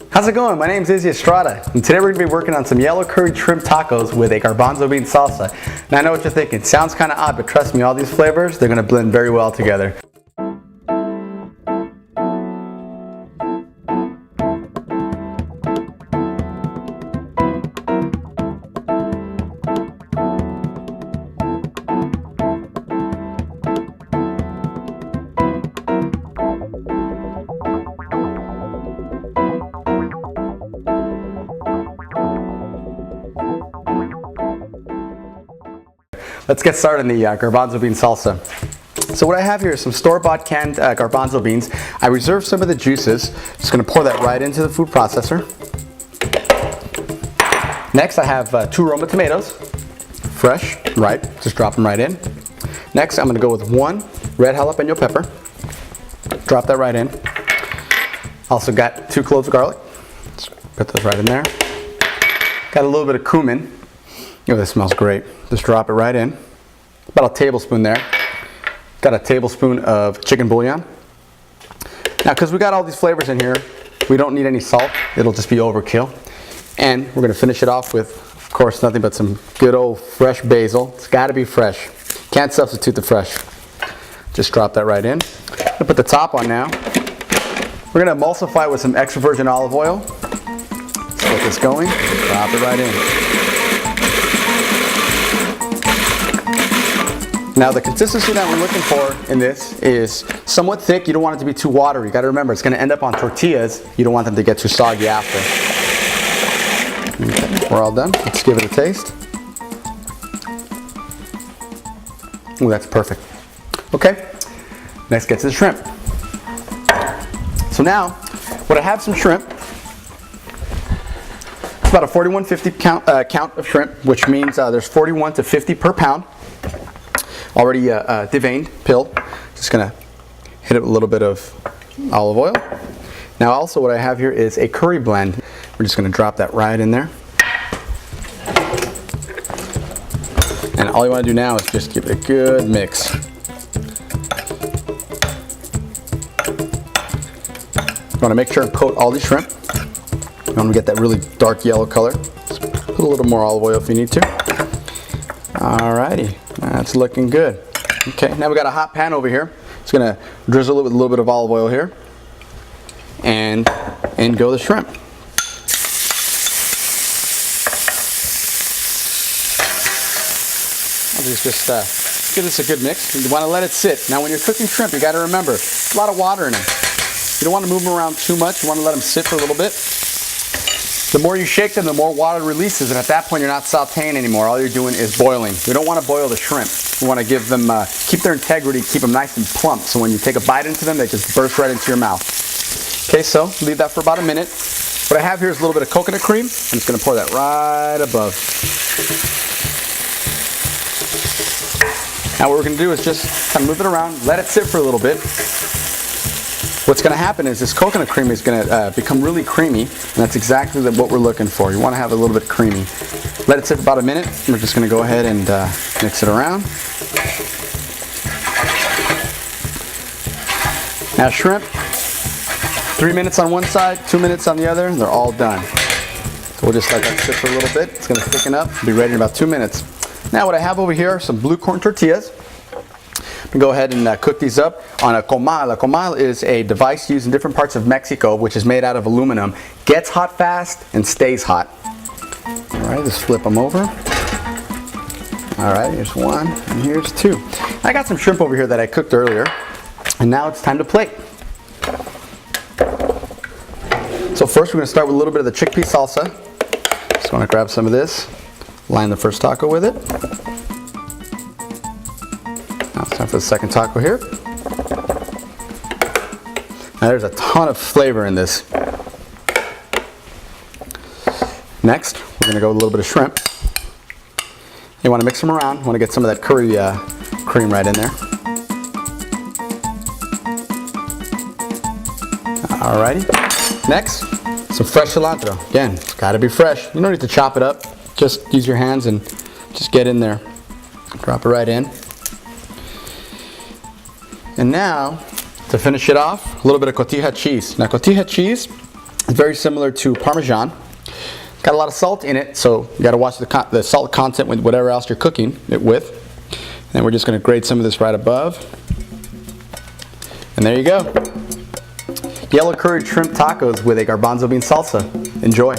How's it going? My name is Izzy Estrada, and today we're going to be working on some yellow curried shrimp tacos with a garbanzo bean salsa. Now I know what you're thinking, sounds kind of odd, but trust me, all these flavors, they're going to blend very well together. Let's get started on the garbanzo bean salsa. So what I have here is some store-bought canned garbanzo beans. I reserved some of the juices. Just going to pour that right into the food processor. Next I have 2 Roma tomatoes, fresh, ripe. Just drop them right in. Next I'm going to go with 1 red jalapeno pepper. Drop that right in. Also got 2 cloves of garlic. Just put those right in there. Got a little bit of cumin. Oh, this smells great. Just drop it right in. About a tablespoon there. Got a tablespoon of chicken bouillon. Now, because we got all these flavors in here, we don't need any salt. It'll just be overkill. And we're going to finish it off with, of course, nothing but some good old fresh basil. It's got to be fresh. Can't substitute the fresh. Just drop that right in. I'm going to put the top on now. We're going to emulsify it with some extra virgin olive oil. Let's get this going. Drop it right in. Now the consistency that we're looking for in this is somewhat thick. You don't want it to be too watery. You got to remember, it's going to end up on tortillas. You don't want them to get too soggy after. Okay, we're all done. Let's give it a taste. Ooh, that's perfect. Okay, next get to the shrimp. So now, what I have some shrimp. It's about a 4150 count of shrimp, which means there's 41 to 50 per pound. Already deveined, pilled. Just gonna hit it with a little bit of olive oil. Now also what I have here is a curry blend. We're just gonna drop that right in there. And all you wanna do now is just give it a good mix. You wanna make sure and coat all these shrimp. You wanna get that really dark yellow color. Just put a little more olive oil if you need to. Alrighty. That's looking good. Okay, now we got a hot pan over here. Just gonna drizzle it with a little bit of olive oil here, and go the shrimp. I'll just give this a good mix. You want to let it sit. Now, when you're cooking shrimp, you got to remember there's a lot of water in them. You don't want to move them around too much. You want to let them sit for a little bit. The more you shake them, the more water releases, and at that point you're not sauteing anymore. All you're doing is boiling. We don't want to boil the shrimp. We want to give them, keep their integrity, keep them nice and plump, so when you take a bite into them, they just burst right into your mouth. Okay, so leave that for about a minute. What I have here is a little bit of coconut cream. I'm just going to pour that right above. Now what we're going to do is just kind of move it around, let it sit for a little bit. What's going to happen is this coconut cream is going to become really creamy, and that's exactly what we're looking for. You want to have a little bit creamy. Let it sit for about a minute. We're just going to go ahead and mix it around. Now shrimp, 3 minutes on one side, 2 minutes on the other, and they're all done. So we'll just let that sit for a little bit. It's going to thicken up. It'll be ready in about 2 minutes. Now what I have over here are some blue corn tortillas. I'm going to go ahead and cook these up on a comal. A comal is a device used in different parts of Mexico, which is made out of aluminum. Gets hot fast and stays hot. All right, let's flip them over. All right, here's 1 and here's 2. I got some shrimp over here that I cooked earlier, and now it's time to plate. So first we're going to start with a little bit of the chickpea salsa. Just want to grab some of this, line the first taco with it. Now it's time for the second taco here. Now there's a ton of flavor in this. Next, we're going to go with a little bit of shrimp. You want to mix them around. You want to get some of that curry cream right in there. Alrighty. Next, some fresh cilantro. Again, it's got to be fresh. You don't need to chop it up. Just use your hands and just get in there. Drop it right in. And now, to finish it off, a little bit of cotija cheese. Now cotija cheese It's very similar to Parmesan. Got a lot of salt in it, so you got to watch the salt content with whatever else you're cooking it with. And we're just going to grate some of this right above. And there you go. Yellow curried shrimp tacos with a garbanzo bean salsa. Enjoy.